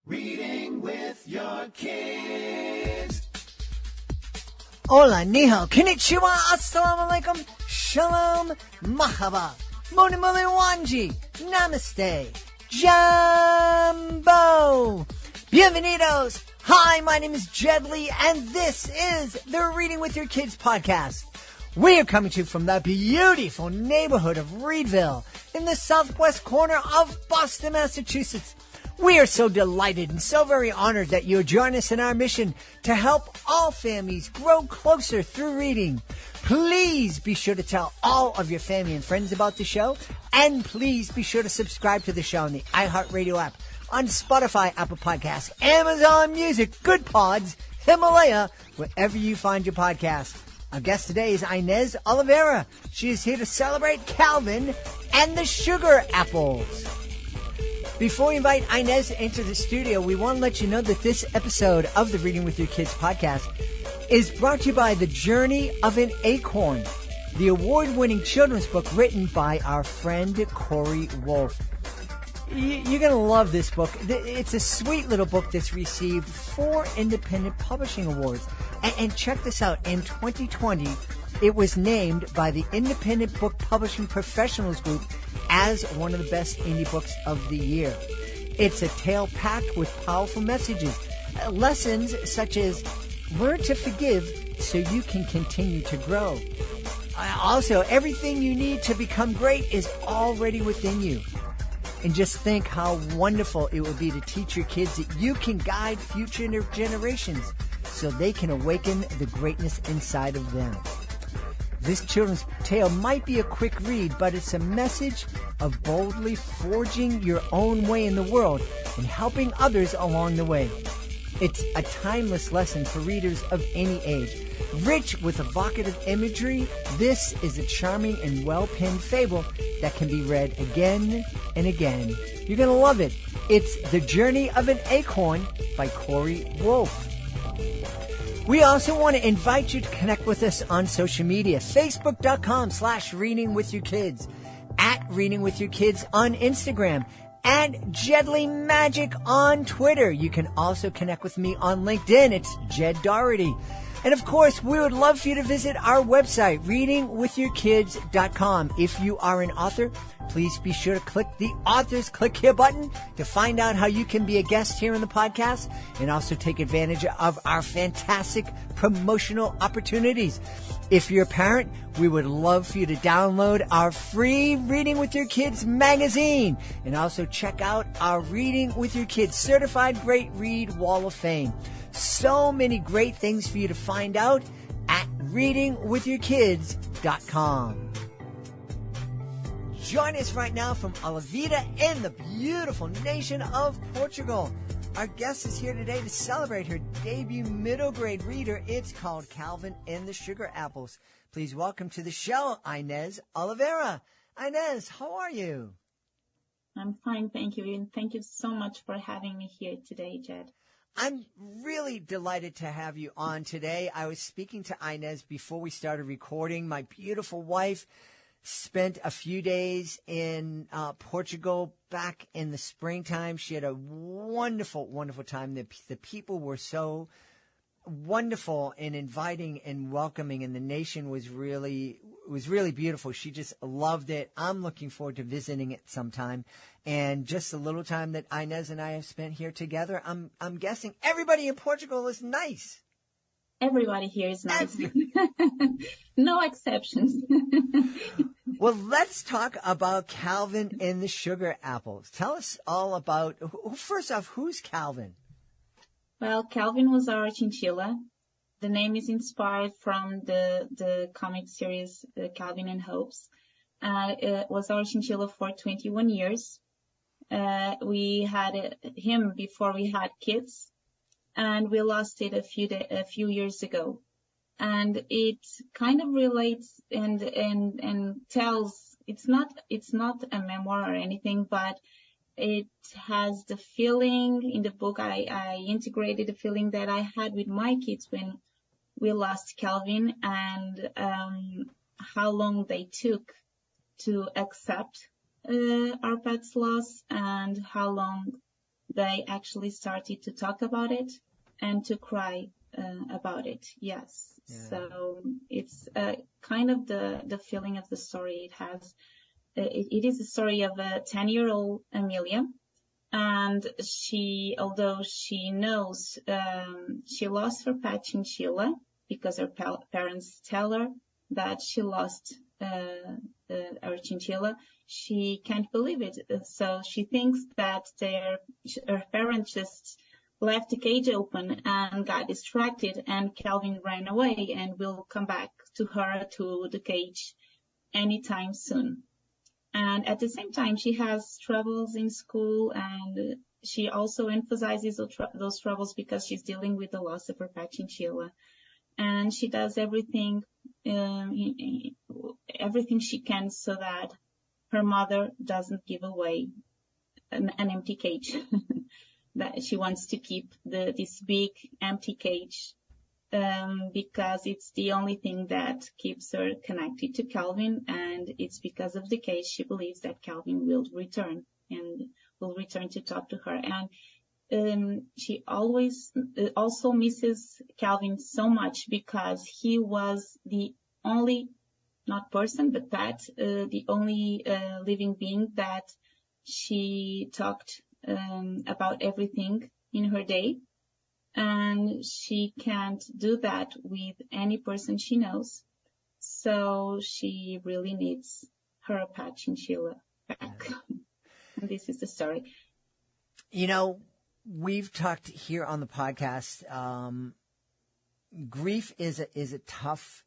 Reading with your kids. Hola, ni hao, konnichiwa, assalamu alaikum, shalom, mahaba, moni moli wanji, namaste, jumbo, bienvenidos. Hi, my name is Jed Lee, and this is the Reading with Your Kids podcast. We are coming to you from the beautiful neighborhood of Reedville in the southwest corner of Boston, Massachusetts. We are so delighted and so very honored that you join us in our mission to help all families grow closer through reading. Please be sure to tell all of your family and friends about the show, and please be sure to subscribe to the show on the iHeartRadio app, on Spotify, Apple Podcasts, Amazon Music, Good Pods, Himalaya, wherever you find your podcast. Our guest today is Ines Oliveira. She is here to celebrate Calvin and the sugar apples. Before we invite Ines into the studio, we want to let you know that this episode of the Reading with Your Kids podcast is brought to you by The Journey of an Acorn, the award-winning children's book written by our friend Corey Wolf. You're going to love this book. It's a sweet little book that's received 4 independent publishing awards. And check this out. In 2020, it was named by the Independent Book Publishing Professionals Group as one of the best indie books of the year. It's a tale packed with powerful messages, lessons such as learn to forgive so you can continue to grow. Also, everything you need to become great is already within you. And just think how wonderful it would be to teach your kids that you can guide future generations so they can awaken the greatness inside of them. This children's tale might be a quick read, but it's a message of boldly forging your own way in the world and helping others along the way. It's a timeless lesson for readers of any age. Rich with evocative imagery, this is a charming and well-penned fable that can be read again and again. You're going to love it. It's The Journey of an Acorn by Corey Wolf. We also want to invite you to connect with us on social media. Facebook.com/readingwithyourkids, at Reading With Your Kids on Instagram, and Jedley Magic on Twitter. You can also connect with me on LinkedIn. It's Jed Doherty. And of course, we would love for you to visit our website, readingwithyourkids.com. If you are an author, please be sure to click the Authors Click Here button to find out how you can be a guest here in the podcast and also take advantage of our fantastic promotional opportunities. If you're a parent, we would love for you to download our free Reading with Your Kids magazine and also check out our Reading with Your Kids Certified Great Read Wall of Fame. So many great things for you to find out at readingwithyourkids.com. Join us right now from Oliveira in the beautiful nation of Portugal. Our guest is here today to celebrate her debut middle grade reader. It's called Calvin and the Sugar Apples. Please welcome to the show, Ines Oliveira. Ines, how are you? I'm fine, thank you. And thank you so much for having me here today, Jed. I'm really delighted to have you on today. I was speaking to Ines before we started recording. My beautiful wife spent a few days in Portugal back in the springtime. She had a wonderful, wonderful time. The people were so wonderful and inviting and welcoming, and the nation was really beautiful. She just loved it. I'm looking forward to visiting it sometime. And just the little time that Ines and I have spent here together, I'm guessing everybody in Portugal is nice. Everybody here is nice. No exceptions. Well, let's talk about Calvin and the Sugar Apples. Tell us all about, first off, who's Calvin? Well, Calvin was our chinchilla. The name is inspired from the comic series Calvin and Hobbes. It was our chinchilla for 21 years. We had him before we had kids, and we lost it a few years ago. And it kind of relates and tells. It's not a memoir or anything, but it has the feeling in the book. I integrated the feeling that I had with my kids when we lost Calvin, and how long they took to accept our pet's loss, and how long they actually started to talk about it and to cry about it. Yes. Yeah. So it's kind of the feeling of the story. It has, it is a story of a 10-year-old Amelia. And although she knows, she lost her pet chinchilla because her parents tell her that she lost her chinchilla. She can't believe it. So she thinks that her parents just left the cage open and got distracted, and Calvin ran away and will come back to her, to the cage, anytime soon. And at the same time, she has troubles in school, and she also emphasizes those troubles because she's dealing with the loss of her pet chinchilla. And she does everything she can so that her mother doesn't give away an empty cage. That she wants to keep this big empty cage, because it's the only thing that keeps her connected to Calvin, and it's because of the cage she believes that Calvin will return to talk to her. And she always also misses Calvin so much because he was the only, not person, but pet, the only living being that she talked about everything in her day. And she can't do that with any person she knows. So she really needs her pet chinchilla back. And this is the story. You know, we've talked here on the podcast, grief is a tough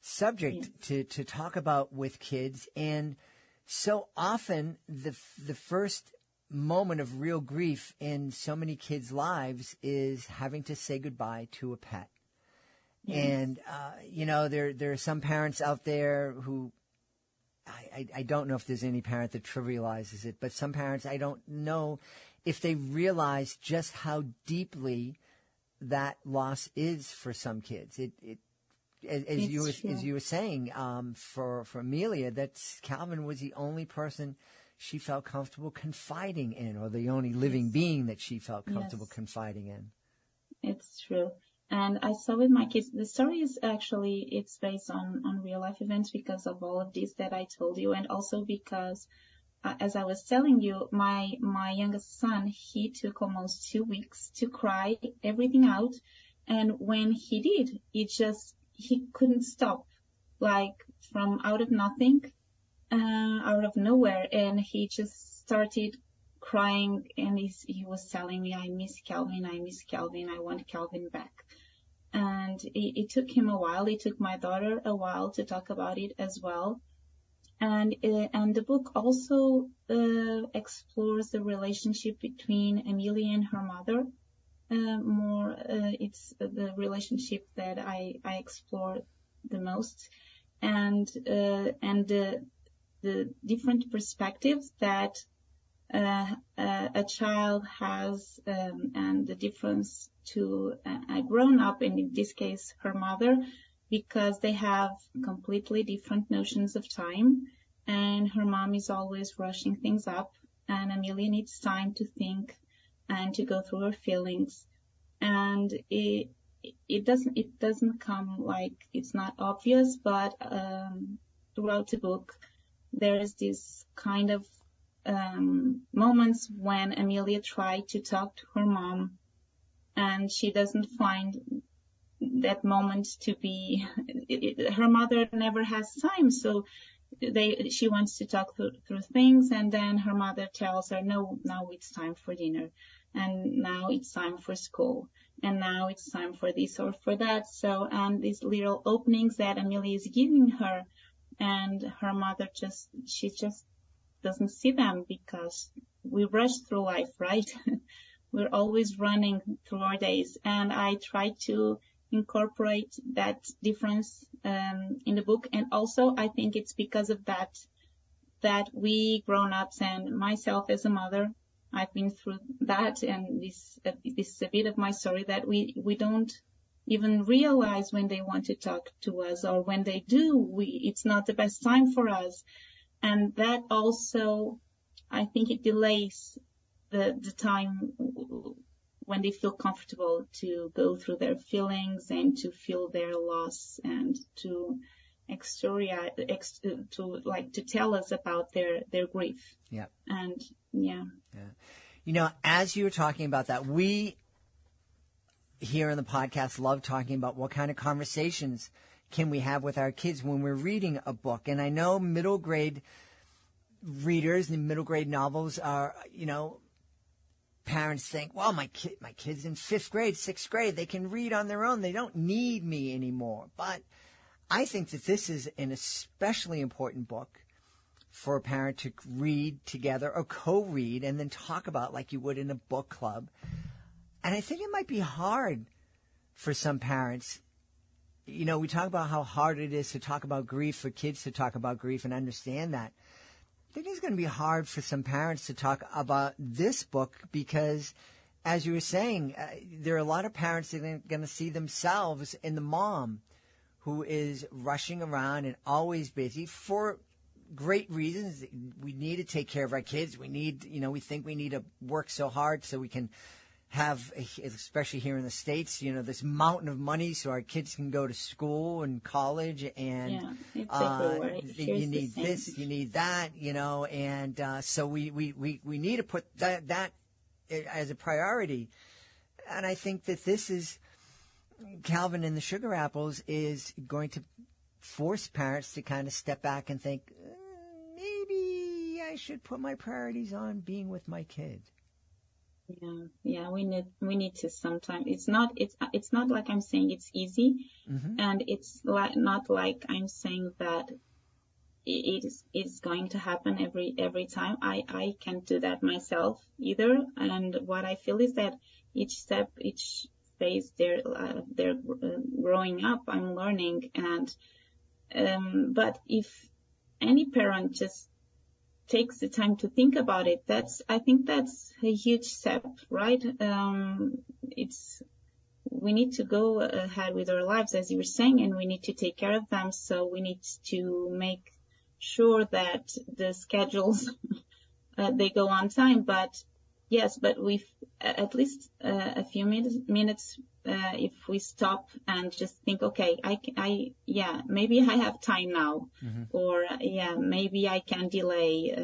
subject to talk about with kids. And so often the first moment of real grief in so many kids' lives is having to say goodbye to a pet. Yes. And, you know, there are some parents out there who, I don't know if there's any parent that trivializes it, but some parents, I don't know if they realize just how deeply that loss is for some kids. As you were saying, for Amelia, that's Calvin was the only person she felt comfortable confiding in, or the only living being that she felt comfortable confiding in. It's true. And I saw with my kids, the story is actually, it's based on real life events because of all of this that I told you. And also because, as I was telling you, my youngest son, he took almost 2 weeks to cry everything out. And when he did, he couldn't stop, like from out of nothing. Out of nowhere, and he just started crying, and he was telling me, I miss Calvin, I want Calvin back. And it took him a while, it took my daughter a while to talk about it as well. And the book also explores the relationship between Amelia and her mother. It's the relationship that I explore the most, and the different perspectives that a child has, and the difference to a grown-up, and in this case her mother, because they have completely different notions of time, and her mom is always rushing things up, and Amelia needs time to think and to go through her feelings. And it doesn't come, like, it's not obvious, but throughout the book there is this kind of moments when Amelia tried to talk to her mom, and she doesn't find that moment to be, her mother never has time, so she wants to talk through things, and then her mother tells her, no, now it's time for dinner, and now it's time for school, and now it's time for this or for that. So, and these little openings that Amelia is giving her, and her mother she just doesn't see them, because we rush through life, right? We're always running through our days, and I try to incorporate that difference in the book. And also I think it's because of that we grown-ups, and myself as a mother, I've been through that, and this is a bit of my story, that we don't even realize when they want to talk to us, or when they do, it's not the best time for us. And that also, I think it delays the time when they feel comfortable to go through their feelings and to feel their loss and to to tell us about their grief. Yeah. And yeah. You know, as you were talking about that, we here in the podcast love talking about what kind of conversations can we have with our kids when we're reading a book. And I know middle grade readers and middle grade novels are, you know, parents think, well, my kid's in 5th grade, 6th grade. They can read on their own. They don't need me anymore. But I think that this is an especially important book for a parent to read together or co-read and then talk about like you would in a book club. And I think it might be hard for some parents. You know, we talk about how hard it is to talk about grief, for kids to talk about grief and understand that. I think it's going to be hard for some parents to talk about this book because, as you were saying, there are a lot of parents that are going to see themselves in the mom who is rushing around and always busy for great reasons. We need to take care of our kids. We need, you know, we think we need to work so hard so we can have, especially here in the States, you know, this mountain of money so our kids can go to school and college and you need this, you need that, you know, and so we need to put that as a priority. And I think that this is, Calvin and the Sugar Apples is going to force parents to kind of step back and think, maybe I should put my priorities on being with my kid. Yeah, we need to sometimes. It's not like I'm saying it's easy, and it's not like I'm saying that it's going to happen every time. I can't do that myself either. And what I feel is that each phase they're growing up, I'm learning, and but if any parent just takes the time to think about it, I think that's a huge step, right? We need to go ahead with our lives, as you were saying, and we need to take care of them. So we need to make sure that the schedules, they go on time. But yes, but we've at least a few minutes, if we stop and just think, okay, maybe I have time now, or maybe I can delay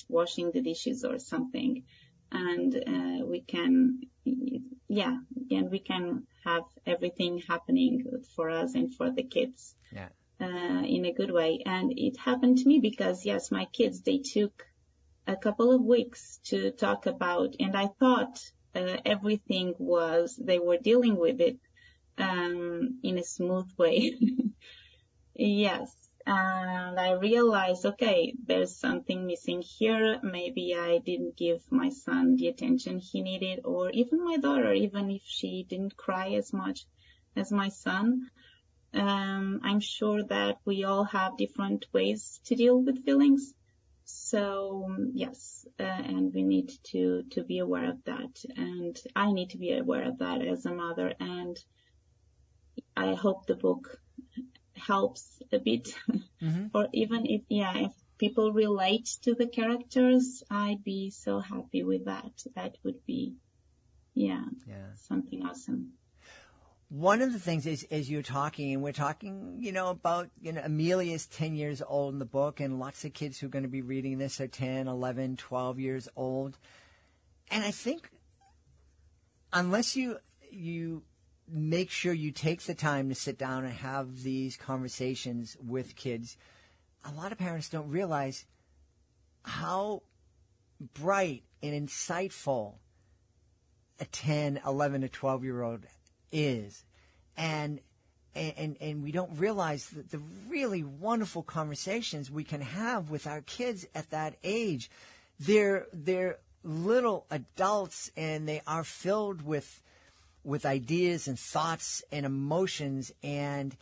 washing the dishes or something, and we can have everything happening for us and for the kids in a good way. And it happened to me because yes, my kids, they took a couple of weeks to talk about, and I thought everything they were dealing with it in a smooth way. Yes. And I realized, okay, there's something missing here. Maybe I didn't give my son the attention he needed, or even my daughter, even if she didn't cry as much as my son. I'm sure that we all have different ways to deal with feelings. So yes, and we need to be aware of that, and I need to be aware of that as a mother, and I hope the book helps a bit, or even if people relate to the characters, I'd be so happy with that. That would be, something awesome. One of the things is, as you're talking, and we're talking, you know, about, you know, Amelia is 10 years old in the book, and lots of kids who are going to be reading this are 10, 11, 12 years old. And I think unless you make sure you take the time to sit down and have these conversations with kids, a lot of parents don't realize how bright and insightful a 10, 11, or 12-year-old is, and we don't realize the really wonderful conversations we can have with our kids at that age. They're little adults, and they are filled with ideas and thoughts and emotions, and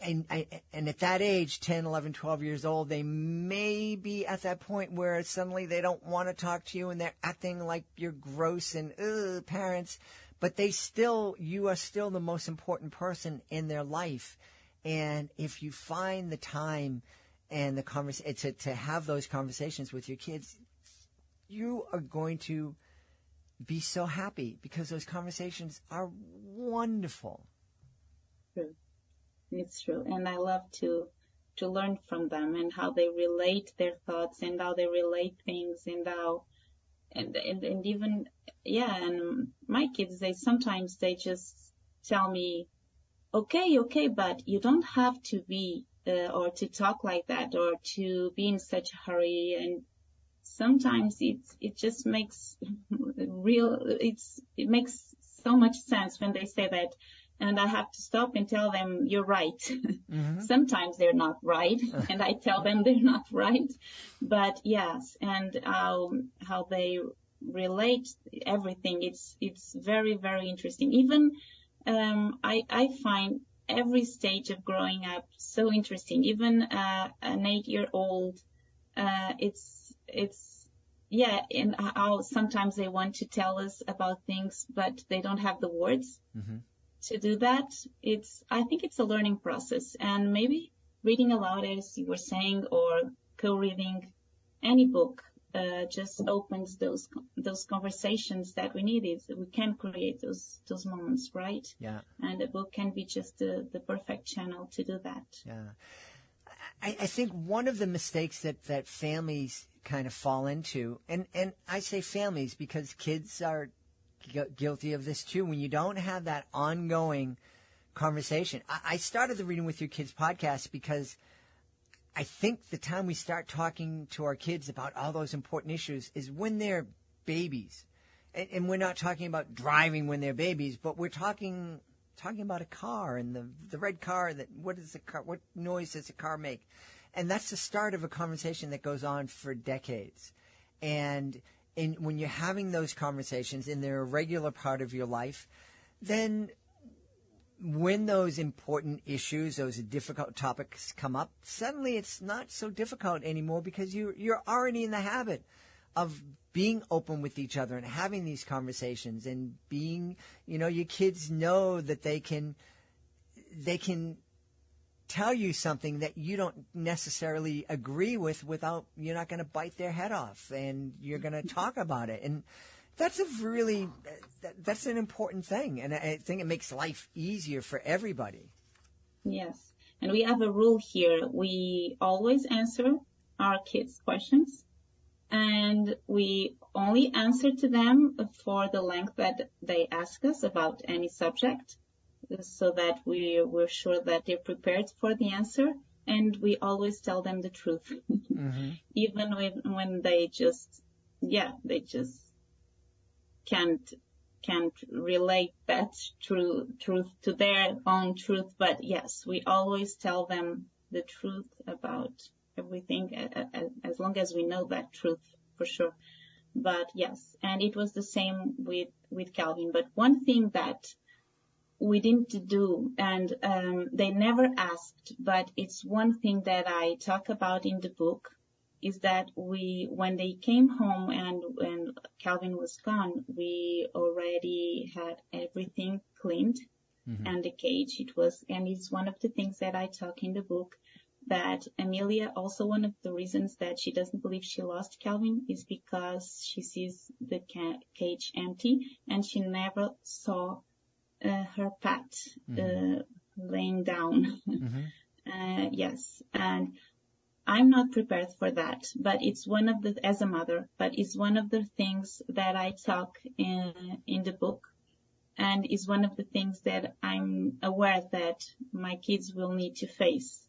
at that age, 10, 11, 12 years old, they may be at that point where suddenly they don't want to talk to you, and they're acting like you're gross and parents. But you are still the most important person in their life. And if you find the time and the conversation to have those conversations with your kids, you are going to be so happy because those conversations are wonderful. True. It's true. And I love to learn from them and how they relate their thoughts and how they relate things and how and even and my kids, they sometimes they just tell me, okay, but you don't have to be or to talk like that or to be in such a hurry. And sometimes it just makes it makes so much sense when they say that, and I have to stop and tell them, you're right. Mm-hmm. Sometimes they're not right, and I tell them they're not right. But yes, and how they relate everything, it's very, very interesting. Even I find every stage of growing up so interesting. Even an 8-year-old, and how sometimes they want to tell us about things, but they don't have the words to do that. I think it's a learning process, and maybe reading aloud, as you were saying, or co-reading any book, just opens those conversations that we need. We can create those moments, right? Yeah. And a book can be just the perfect channel to do that. Yeah. I think one of the mistakes that families kind of fall into, and I say families because kids are guilty of this too, when you don't have that ongoing conversation. I started the Reading with Your Kids podcast because I think the time we start talking to our kids about all those important issues is when they're babies. And we're not talking about driving when they're babies, but we're talking about a car and the red car, what noise does a car make? And that's the start of a conversation that goes on for decades. And when you're having those conversations and they're a regular part of your life, then when those important issues, those difficult topics come up, suddenly it's not so difficult anymore because you're already in the habit of being open with each other and having these conversations and being, your kids know that they can tell you something that you don't necessarily agree with without, you're not going to bite their head off, and you're going to talk about it. And that's that's an important thing. And I think it makes life easier for everybody. Yes. And we have a rule here. We always answer our kids' questions, and we only answer to them for the length that they ask us about any subject, so that we're sure that they're prepared for the answer. And we always tell them the truth, even when they just can't relate that truth to their own truth. But yes, we always tell them the truth about everything, as long as we know that truth for sure. But yes, and it was the same with Calvin. But one thing that we didn't do, and they never asked, but it's one thing that I talk about in the book, is that when they came home and when Calvin was gone, we already had everything cleaned and the cage. It's one of the things that I talk in the book, that Amelia, also one of the reasons that she doesn't believe she lost Calvin is because she sees the cage empty and she never saw her pet laying down. Yes, and I'm not prepared for that, but it's as a mother, but it's one of the things that I talk in the book, and is one of the things that I'm aware that my kids will need to face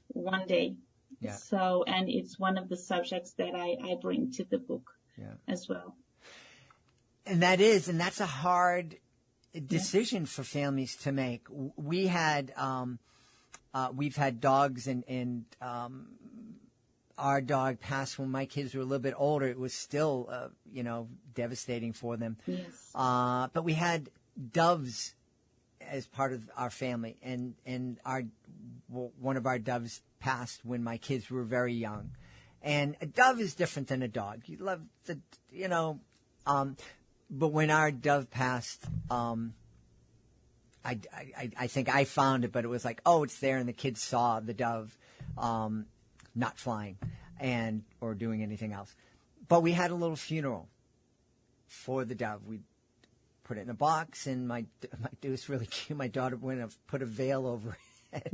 one day. Yeah. So, and it's one of the subjects that I bring to the book as well. And that's a hard decision for families to make. We've had dogs, and our dog passed when my kids were a little bit older. It was still, devastating for them. Yes. But we had doves as part of our family, and one of our doves passed when my kids were very young. And a dove is different than a dog. You love but when our dove passed, I think I found it, but it was like, oh, it's there, and the kids saw the dove not flying or doing anything else. But we had a little funeral for the dove. We put it in a box, and it was really cute. My daughter went and put a veil over it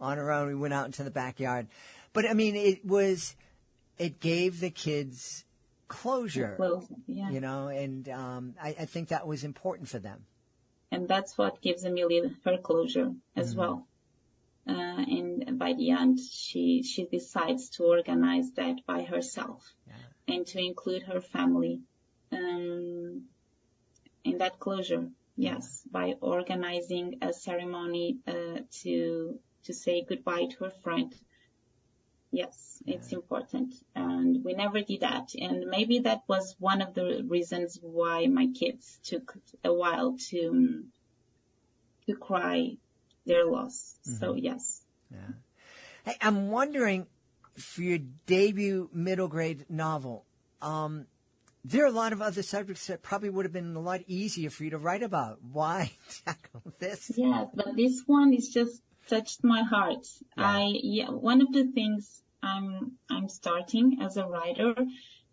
on her own. We went out into the backyard. But, I mean, it gave the kids closure, you know, and I think that was important for them. And that's what gives Amelia her closure as well. And by the end, she decides to organize that by herself and to include her family in that closure. Yes, by organizing a ceremony to say goodbye to her friend. Yes, it's important. And we never did that. And maybe that was one of the reasons why my kids took a while to cry their loss. So, yes. Yeah. Hey, I'm wondering, for your debut middle grade novel, there are a lot of other subjects that probably would have been a lot easier for you to write about. Why tackle this? Yes, but this one is just touched my heart. One of the things I'm starting as a writer,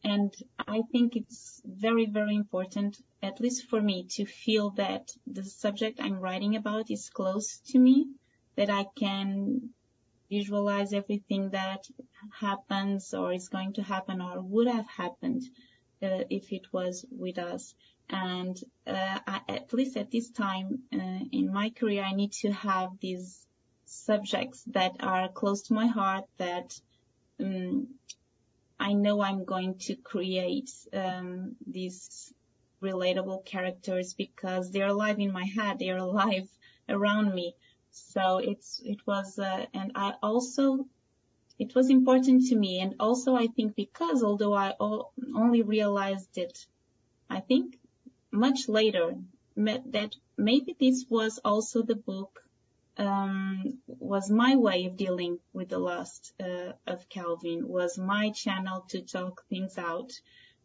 and I think it's very, very important, at least for me, to feel that the subject I'm writing about is close to me, that I can visualize everything that happens or is going to happen or would have happened if it was with us. And at least at this time in my career, I need to have these subjects that are close to my heart, that I know I'm going to create these relatable characters because they're alive in my head, they're alive around me. So it was important to me. And also I think because although I only realized it, I think much later, that maybe this was also the book, was my way of dealing with the loss of Calvin, was my channel to talk things out,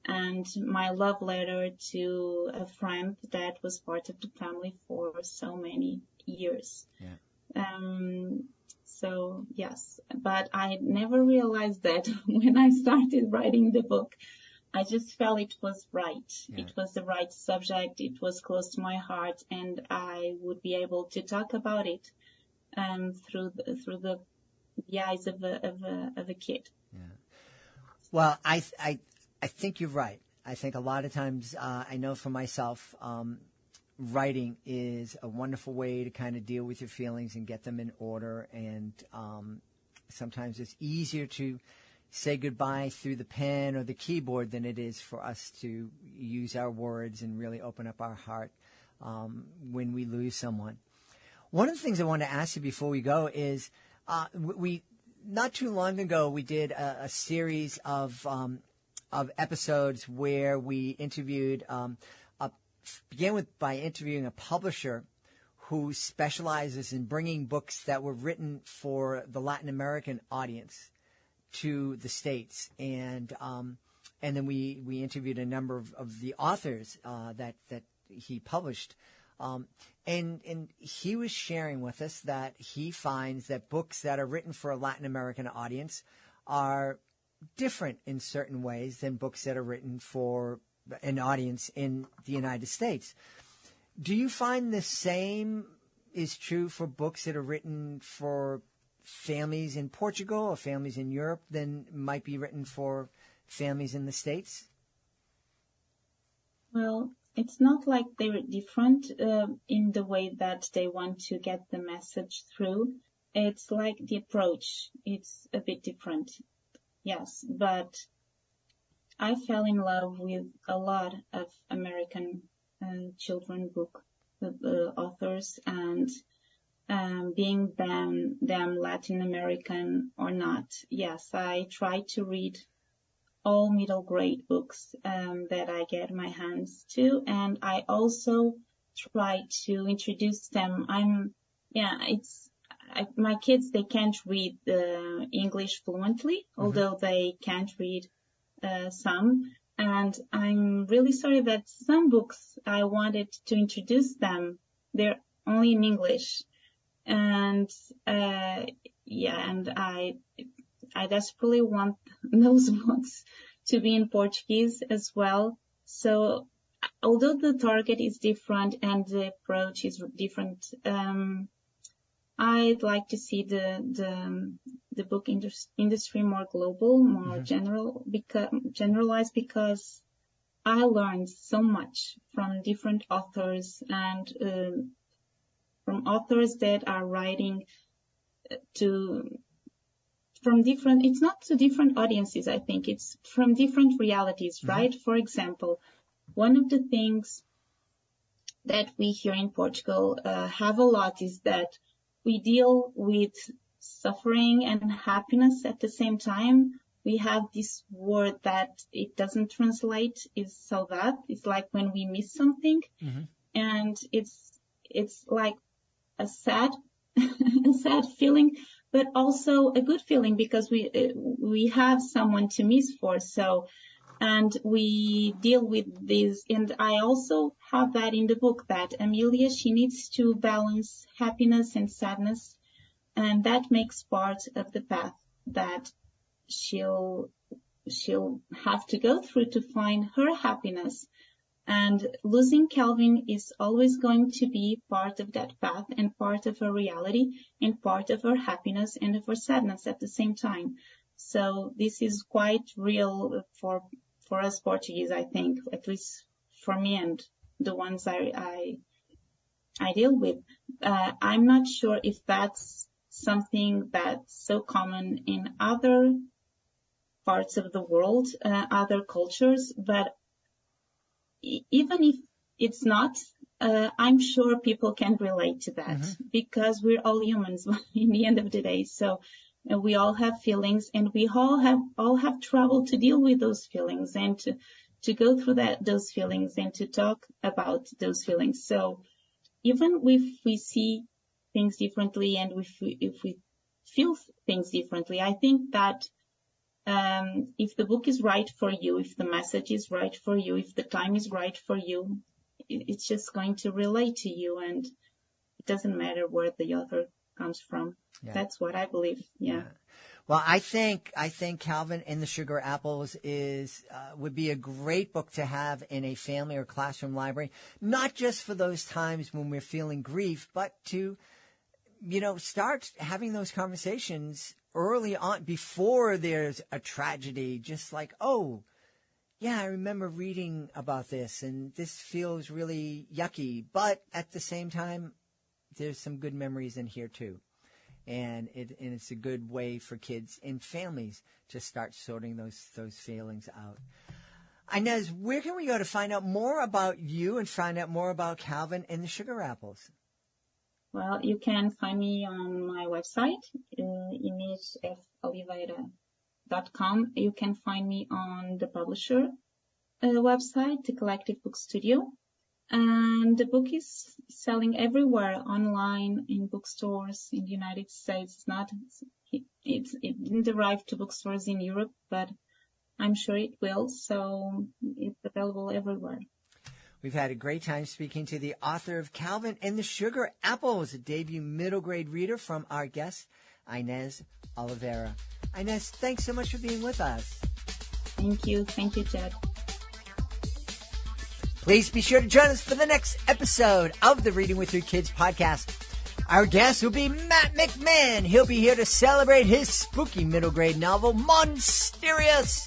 and my love letter to a friend that was part of the family for so many years. So yes, but I never realized that when I started writing the book. I just felt it was right. It was the right subject. It was close to my heart, and I would be able to talk about it through the eyes of a kid. Yeah. Well, I think you're right. I think a lot of times, I know for myself, writing is a wonderful way to kind of deal with your feelings and get them in order. And sometimes it's easier to say goodbye through the pen or the keyboard than it is for us to use our words and really open up our heart when we lose someone. One of the things I want to ask you before we go is, we not too long ago we did a series of episodes where we interviewed, began by interviewing a publisher who specializes in bringing books that were written for the Latin American audience to the States, and then we interviewed a number of the authors that he published, and he was sharing with us that he finds that books that are written for a Latin American audience are different in certain ways than books that are written for an audience in the United States. Do you find the same is true for books that are written for families in Portugal or families in Europe than might be written for families in the States? Well, it's not like they're different in the way that they want to get the message through. It's like the approach. It's a bit different. Yes, but I fell in love with a lot of American children book authors, and being them Latin American or not, yes, I try to read all middle grade books that I get my hands to, and I also try to introduce them. My kids, they can't read English fluently, although they can't read some. And I'm really sorry that some books I wanted to introduce them, they're only in English. And and I desperately want those books to be in Portuguese as well. So although the target is different and the approach is different, I'd like to see the book industry more global, more generalized, because I learned so much from different authors and from authors that are writing from different, it's not to different audiences, I think. It's from different realities, right? For example, one of the things that we here in Portugal have a lot is that we deal with suffering and happiness at the same time. We have this word that it doesn't translate, is saudade. It's like when we miss something, and it's like a sad, a sad feeling, but also a good feeling because we have someone to miss for. So, and we deal with this. And I also have that in the book, that Amelia, she needs to balance happiness and sadness. And that makes part of the path that she'll have to go through to find her happiness. And losing Calvin is always going to be part of that path and part of her reality and part of her happiness and of her sadness at the same time. So this is quite real for us Portuguese, I think, at least for me and the ones I deal with. I'm not sure if that's something that's so common in other parts of the world, other cultures, but even if it's not, I'm sure people can relate to that because we're all humans in the end of the day. So we all have feelings, and we all have trouble to deal with those feelings and to go through those feelings and to talk about those feelings. So even if we see things differently and if we feel things differently, I think that if the book is right for you, if the message is right for you, if the time is right for you, it's just going to relate to you, and it doesn't matter where the author comes from. Yeah. That's what I believe. Yeah. Well, I think Calvin and the Sugar Apples would be a great book to have in a family or classroom library, not just for those times when we're feeling grief, but to, start having those conversations early on before there's a tragedy, just like, oh, yeah, I remember reading about this and this feels really yucky. But at the same time, there's some good memories in here too. And it's a good way for kids and families to start sorting those feelings out. Ines, where can we go to find out more about you and find out more about Calvin and the Sugar Apples? Well, you can find me on my website, inesoliveira.com. You can find me on the publisher website, the Collective Book Studio. And the book is selling everywhere, online, in bookstores in the United States. It didn't arrive to bookstores in Europe, but I'm sure it will. So it's available everywhere. We've had a great time speaking to the author of Calvin and the Sugar Apples, a debut middle grade reader, from our guest, Ines Oliveira. Ines, thanks so much for being with us. Thank you. Thank you, Jed. Please be sure to join us for the next episode of the Reading with Your Kids podcast. Our guest will be Matt McMahon. He'll be here to celebrate his spooky middle grade novel, Monsterious.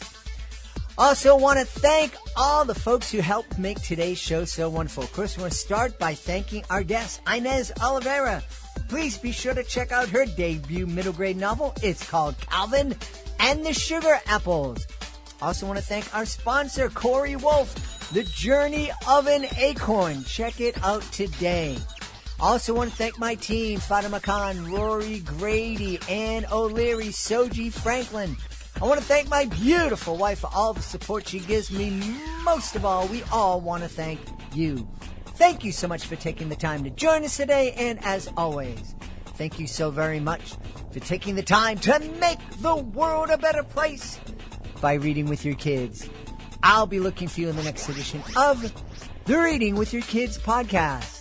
Also want to thank all the folks who helped make today's show so wonderful. Of course, we want to start by thanking our guest, Ines Oliveira. Please be sure to check out her debut middle grade novel. It's called Calvin and the Sugar Apples. Also want to thank our sponsor, Corey Wolf, The Journey of an Acorn. Check it out today. Also want to thank my team, Fatima Khan, Rory Grady, Ann O'Leary, Soji Franklin. I want to thank my beautiful wife for all the support she gives me. Most of all, we all want to thank you. Thank you so much for taking the time to join us today. And as always, thank you so very much for taking the time to make the world a better place by reading with your kids. I'll be looking for you in the next edition of the Reading with Your Kids podcast.